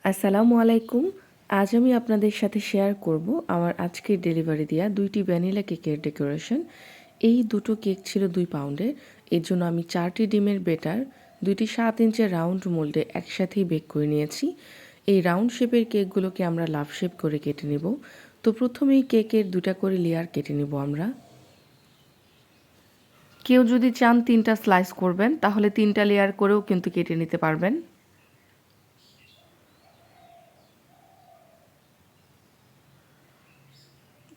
আসসালামু আলাইকুম। আজ আমি আপনাদের সাথে শেয়ার করব আমার আজকের ডেলিভারি দেওয়া 2টি ভ্যানিলা কেকের ডেকোরেশন। এই দুটো কেক ছিল 2 পাউন্ডের। এর জন্য আমি 4টি ডিমের বেটার 2টি 7 ইঞ্চের রাউন্ড মোল্ডে একসাথেই বেক করে নিয়েছি। এই রাউন্ড শেপের কেকগুলোকে আমরা লাভ শেপ করে কেটে নেব। তো প্রথমেই কেকের 2টা করে লেয়ার কেটে নেব আমরা। কেউ যদি চান 3টা স্লাইস করবেন তাহলে 3টা লেয়ার করেও কিন্তু কেটে নিতে পারবেন।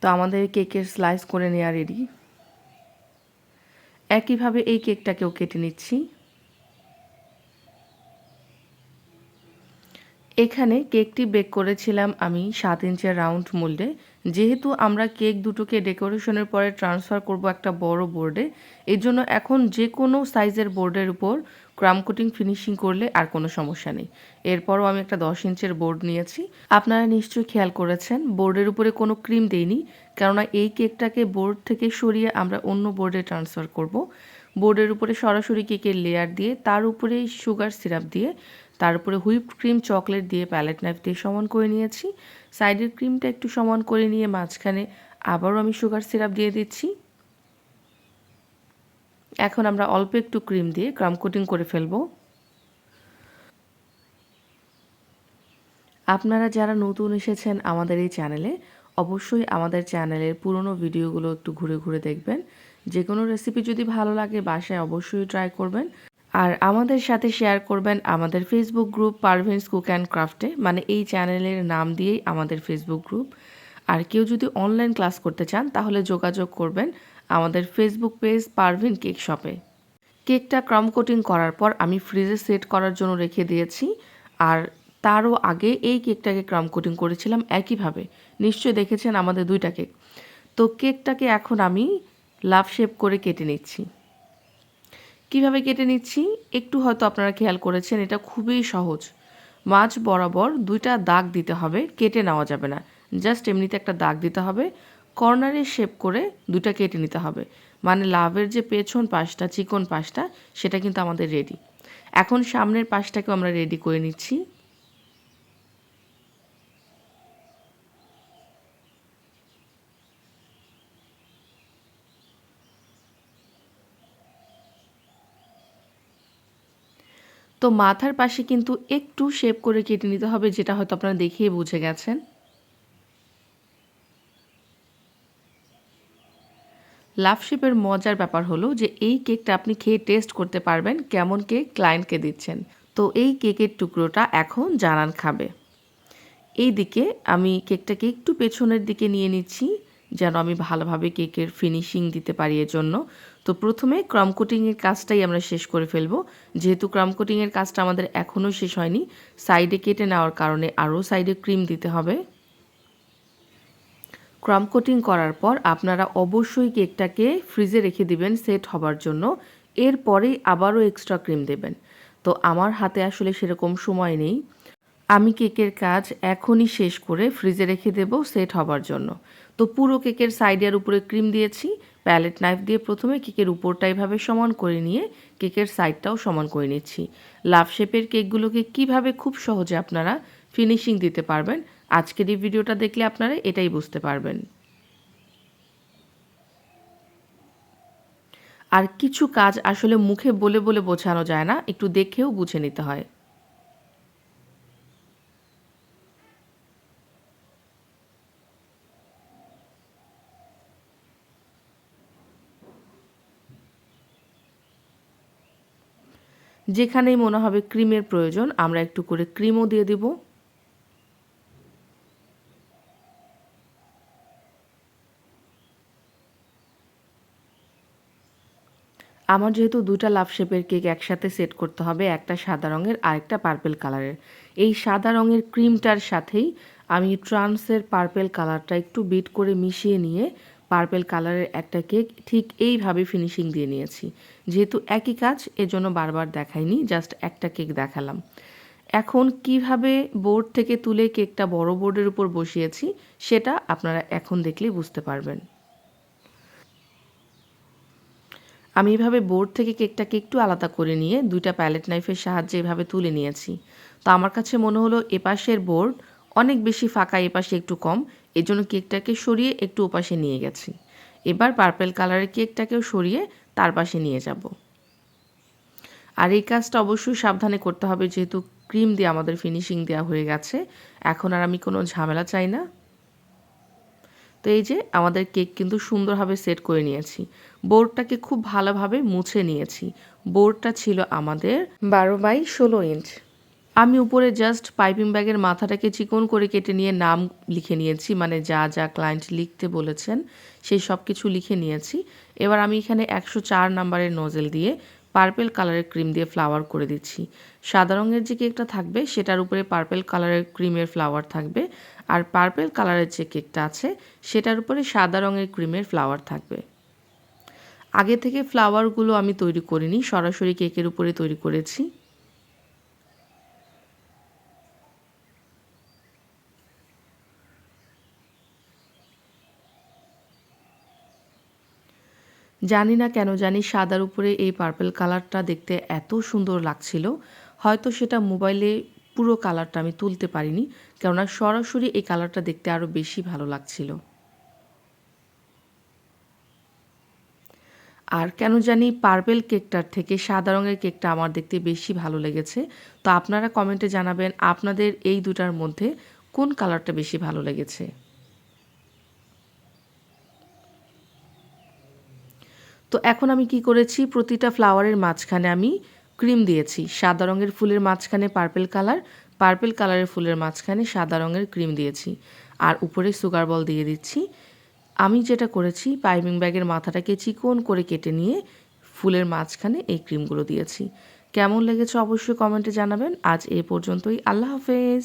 তো আমাদের কেকের স্লাইস করে নেওয়া রেডি। একইভাবে এই কেকটাকেও কেটে নিচ্ছি। এখানে কেকটি বেক করেছিলাম আমি 7 ইঞ্চের রাউন্ড মোল্ডে। যেহেতু আমরা কেক দুটোকে ডেকোরেশনের পরে ট্রান্সফার করব একটা বড় বোর্ডে, এর জন্য এখন যে কোনো সাইজের বোর্ডের উপর ক্রাম কোটিং ফিনিশিং করলে আর কোনো সমস্যা নেই। এরপরও আমি একটা 10 ইঞ্চের বোর্ড নিয়েছি। আপনারা নিশ্চয়ই খেয়াল করেছেন বোর্ডের উপরে কোনো ক্রিম দেইনি, কেননা এই কেকটাকে বোর্ড থেকে সরিয়ে আমরা অন্য বোর্ডে ট্রান্সফার করব। বোর্ডের উপরে সরাসরি কেকের লেয়ার দিয়ে তার উপরে সুগার সিরাপ দিয়ে তার উপরে হুইপড ক্রিম চকলেট দিয়ে প্যালেট নাইফ দিয়ে সমান করে নিয়েছি। সাইডের ক্রিমটা একটু সমান করে নিয়ে মাঝখানে আবারও আমি সুগার সিরাপ দিয়ে দিচ্ছি। এখন আমরা অল্প একটু ক্রিম দিয়ে ক্রাম কোটিং করে ফেলব। আপনারা যারা নতুন এসেছেন আমাদের এই চ্যানেলে, অবশ্যই আমাদের চ্যানেলের পুরনো ভিডিওগুলো একটু ঘুরে ঘুরে দেখবেন। যে কোনো রেসিপি যদি ভালো লাগে বাসায় অবশ্যই ট্রাই করবেন। আর আমাদের সাথে শেয়ার করবেন আমাদের Facebook group Parveen's cook and ক্রাফটে, মানে এই চ্যানেলের নাম দিয়েই আমাদের ফেসবুক গ্রুপ। আর কেউ যদি অনলাইন ক্লাস করতে চান তাহলে যোগাযোগ করবেন আমাদের ফেসবুক পেজ পারভিন কেক শপে। কেকটা ক্রাম কোটিং করার পর আমি ফ্রিজে সেট করার জন্য রেখে দিয়েছি। আর তারও আগে এই কেকটাকে ক্রাম কোটিং করেছিলাম একইভাবে। নিশ্চয়ই দেখেছেন আমাদের 2টা কেক। তো কেকটাকে এখন আমি লাভ শেপ করে কেটে নিচ্ছি। কিভাবে কেটে নিচ্ছি একটু হয়তো আপনারা খেয়াল করেছেন, এটা খুবই সহজ। মাঝ বরাবর 2টা দাগ দিতে হবে, কেটে নেওয়া যাবে না। জাস্ট এমনিতে একটা দাগ দিতে হবে, কর্নারে শেপ করে 2টা কেটে নিতে হবে। মানে লাভের যে পেছন পাশটা চিকন পাশটা সেটা কিন্তু আমাদের রেডি। এখন সামনের পাশটাকেও আমরা রেডি করে নিচ্ছি। তো মাথার পাশে কিন্তু একটু শেপ করে কেটে নিতে হবে, যেটা হয়তো আপনারা দেখেই বুঝে গেছেন। লাভ শেপের মজার ব্যাপার হলো যে এই কেকটা আপনি খেয়ে টেস্ট করতে পারবেন কেমন কেক ক্লায়েন্টকে দিচ্ছেন। তো এই কেকের টুকরোটা এখন জানান খাবে। এই দিকে আমি কেকটাকে একটু পেছনের দিকে নিয়ে নিচ্ছি যেন আমি ভালোভাবে কেকের ফিনিশিং দিতে পারি এর জন্য। তো প্রথমে ক্রাম কোটিংয়ের কাজটাই আমরা শেষ করে ফেলবো। যেহেতু ক্রাম কোটিংয়ের কাজটা আমাদের এখনও শেষ হয়নি, সাইডে কেটে নেওয়ার কারণে আরও সাইডে ক্রিম দিতে হবে। ক্রাম কোটিং করার পর আপনারা অবশ্যই কেকটাকে ফ্রিজে রেখে দিবেন সেট হবার জন্য। এরপরেই আবারও এক্সট্রা ক্রিম দেবেন। তো আমার হাতে আসলে সেরকম সময় নেই। আমি কেকের কাজ এখনই শেষ করে ফ্রিজে রেখে দেব সেট হবার জন্য। তো পুরো কেকের সাইডে আর উপরে ক্রিম দিয়েছি। প্যালেট নাইফ দিয়ে প্রথমে কেকের উপরটা এভাবে সমান করে নিয়ে কেকের সাইডটাও সমান করে নিচ্ছি। লাভ শেপের কেকগুলোকে কিভাবে খুব সহজে আপনারা ফিনিশিং দিতে পারবেন, আজকের এই ভিডিওটা দেখলে আপনারা এটাই বুঝতে পারবেন। আর কিছু কাজ আসলে মুখে বলে বলে বোঝানো যায় না, একটু দেখেও বুঝে নিতে হয়। যেখানেই মনে হবে ক্রিমের প্রয়োজন আমরা একটু করে ক্রিমও দিয়ে দেব। আমার যেহেতু 2টা লাভ শেপের কেক একসাথে সেট করতে হবে, একটা সাদা রঙের আর একটা পার্পেল কালারের। এই সাদা রঙের ক্রিমটার সাথেই আমি ট্রান্সের পার্পেল কালারটা একটু বিট করে মিশিয়ে নিয়ে পার্পেল কালারের একটা কেক ঠিক এইভাবে ফিনিশিং দিয়ে নিয়েছি। যেহেতু একই কাজ এজন্য বারবার দেখাইনি, জাস্ট একটা কেক দেখালাম। এখন কিভাবে বোর্ড থেকে তুলে কেকটা বড় বোর্ডের উপর বসিয়েছি সেটা আপনারা এখন দেখলেই বুঝতে পারবেন। আমি এভাবে বোর্ড থেকে কেকটাকে একটু আলাদা করে নিয়ে 2টা প্যালেট নাইফের সাহায্যে এভাবে তুলে নিয়েছি। তো আমার কাছে মনে হলো এপাশের বোর্ড অনেক বেশি ফাঁকা, এপাশে একটু কম, এজন্য কেকটাকে সরিয়ে একটু ওপাশে নিয়ে গেছি। এবার পার্পেল কালারের কেকটাকেও সরিয়ে তার পাশে নিয়ে যাব। আর এই কাজটা অবশ্যই সাবধানে করতে হবে, যেহেতু ক্রিম দিয়ে আমাদের ফিনিশিং দেওয়া হয়ে গেছে, এখন আর আমি কোনো ঝামেলা চাই না। তো এই যে আমাদের কেক কিন্তু সুন্দরভাবে সেট করে নিয়েছি। বোর্ডটাকে খুব ভালোভাবে মুছে নিয়েছি। বোর্ডটা ছিল আমাদের 12x16 ইঞ্চ। আমি উপরে জাস্ট পাইপিং ব্যাগের মাথাটাকে চিকন করে কেটে নিয়ে নাম লিখে নিয়েছি, মানে যা যা ক্লায়েন্ট লিখতে বলেছেন সেই সব কিছু লিখে নিয়েছি। এবার আমি এখানে 104 নাম্বারের নোজেল দিয়ে পার্পেল কালারের ক্রিম দিয়ে ফ্লাওয়ার করে দিচ্ছি। সাদা রঙের যে কেকটা থাকবে সেটার উপরে পার্পেল কালারের ক্রিমের ফ্লাওয়ার থাকবে, আর পার্পেল কালারের যে কেকটা আছে সেটার উপরে সাদা রঙের ক্রিমের ফ্লাওয়ার থাকবে। আগে থেকে ফ্লাওয়ারগুলো আমি তৈরি করিনি, সরাসরি কেকের উপরে তৈরি করেছি। জানি না কেন জানি সাদার উপরে এই পার্পেল কালারটা দেখতে এত সুন্দর লাগছিল। হয়তো সেটা মোবাইলে পুরো কালারটা আমি তুলতে পারিনি, কেননা সরাসরি এই কালারটা দেখতে আরও বেশি ভালো লাগছিল। আর কেন জানি পার্পেল কেকটার থেকে সাদা রঙের কেকটা আমার দেখতে বেশি ভালো লেগেছে। তো আপনারা কমেন্টে জানাবেন আপনাদের এই দুটার মধ্যে কোন কালারটা বেশি ভালো লেগেছে। তো এখন আমি কি করেছি, প্রতিটা ফ্লাওয়ারের মাঝখানে আমি ক্রিম দিয়েছি। সাদা রঙের ফুলের মাঝখানে পার্পেল কালার, পার্পেল কালারের ফুলের মাঝখানে সাদা রঙের ক্রিম দিয়েছি, আর উপরে সুগার বল দিয়ে দিচ্ছি। আমি যেটা করেছি, পাইপিং ব্যাগের মাথাটাকে চিকন করে কেটে নিয়ে ফুলের মাঝখানে এই ক্রিমগুলো দিয়েছি। কেমন লেগেছে অবশ্যই কমেন্টে জানাবেন। আজ এই পর্যন্তই। আল্লাহ হাফেজ।